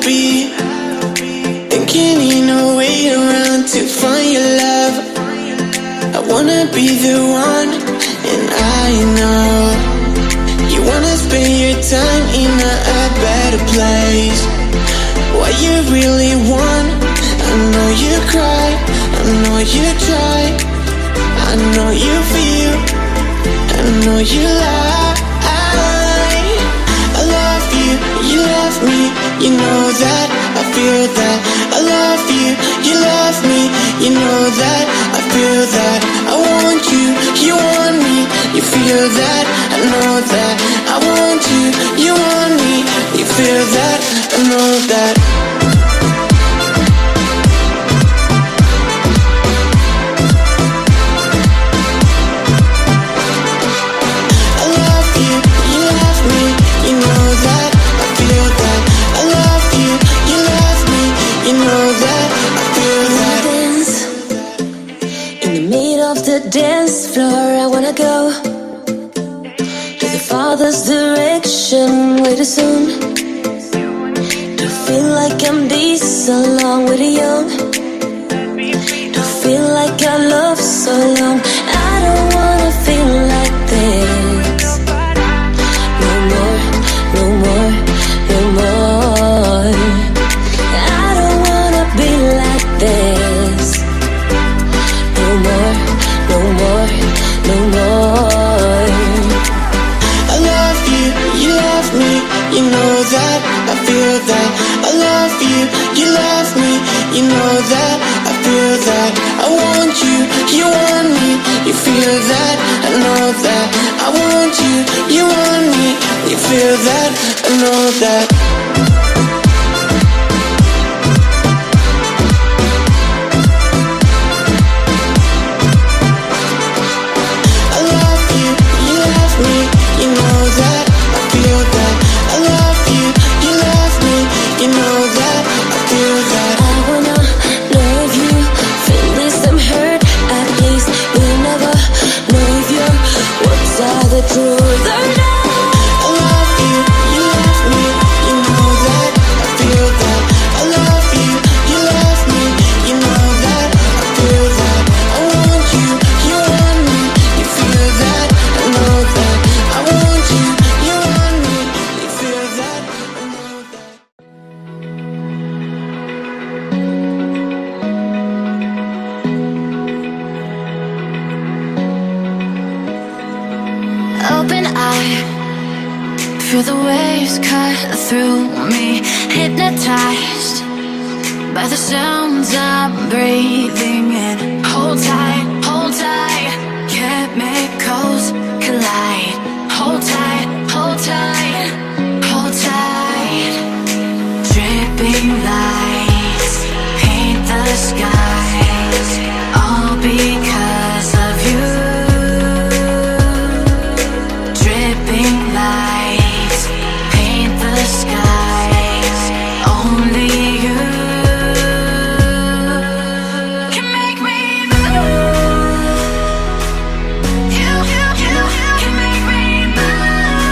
be thinking in a way around to find your love. I wanna be the one, and I know you wanna spend your time in a better place. What you really want, I know you cry, I know you try, I know you feel, I know you lie. I love you, you love me, you know that, I feel that. I love you, you love me, you know that, I feel that. I want you, you want me, you feel that, I know that. I want you, you want me, you feel that, I know that. Dance floor, I wanna go to the Father's direction way too soon. To feel like I'm this along with the young. To feel like I love so long. I don't wanna feel like this. No more, no more, no more. I don't wanna be like this. No more, no more, no more. I love you, you love me, you know that, I feel that. I love you, you love me, you know that, I feel that. I want you, you want me, you feel that, I know that. I want you, you want me, you feel that, I know that. Open eye, feel the waves cut through me. Hypnotized by the sounds I'm breathing in. Hold tight, chemicals collide. Hold tight, hold tight, hold tight. Dripping lights paint the skies, all because of you. Lights paint the skies, only you can make me move. You can make me move.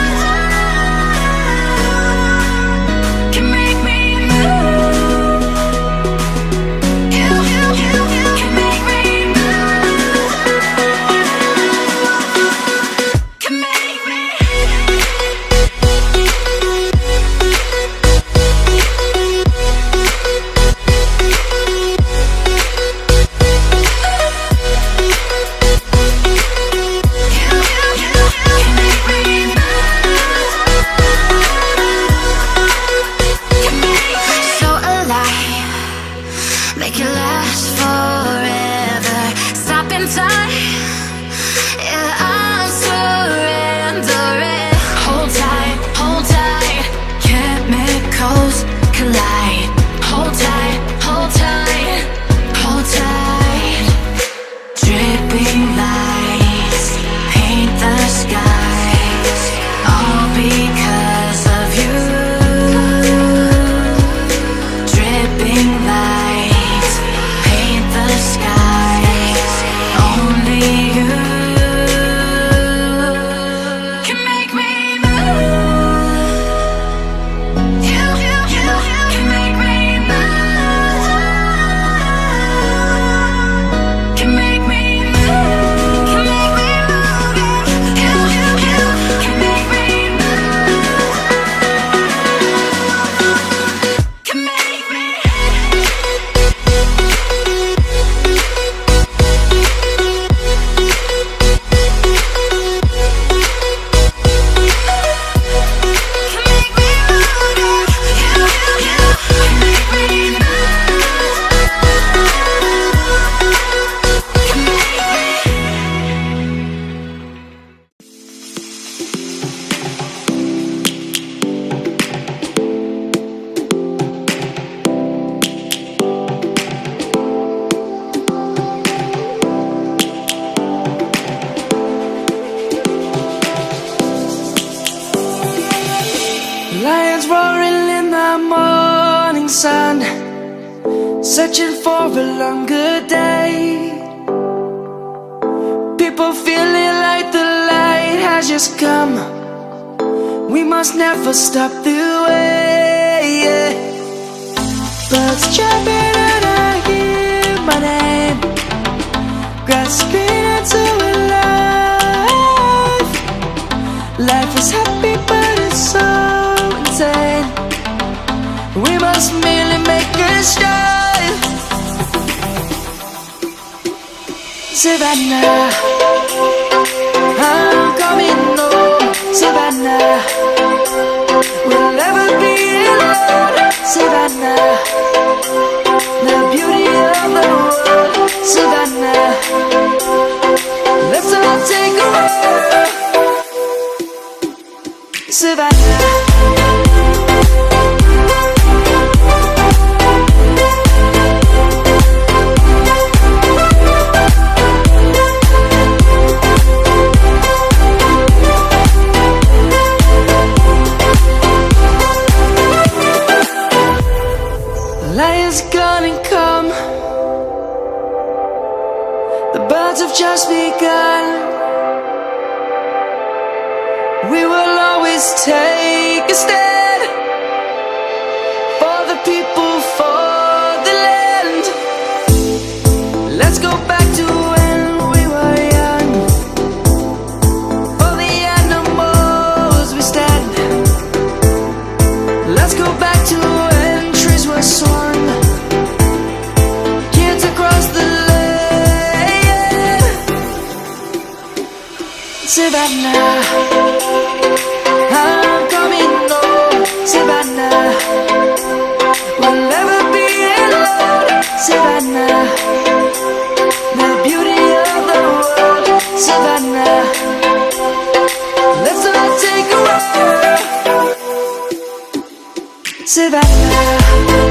roaring in the morning sun, searching for a longer day. People feeling like the light has just come. We must never stop the way. Birds jumping and I hear my name, grasping into a life. Life is happy but it's so insane. We must merely make a strive. Savannah, I'm coming home. Savannah, we'll never be alone. Savannah, the beauty of the world. Savannah, let's all take a walk. Savannah. Lion's gonna come. The birds have just begun. We will always take a stand for the people, for the land. Let's go back to when we were young. For the animals we stand. Let's go back to when trees were swung. Kids across the land. Savannah, I'm coming home. Savannah, we'll never be alone. Savannah, the beauty of the world. Savannah, let's all take a walk. Savannah.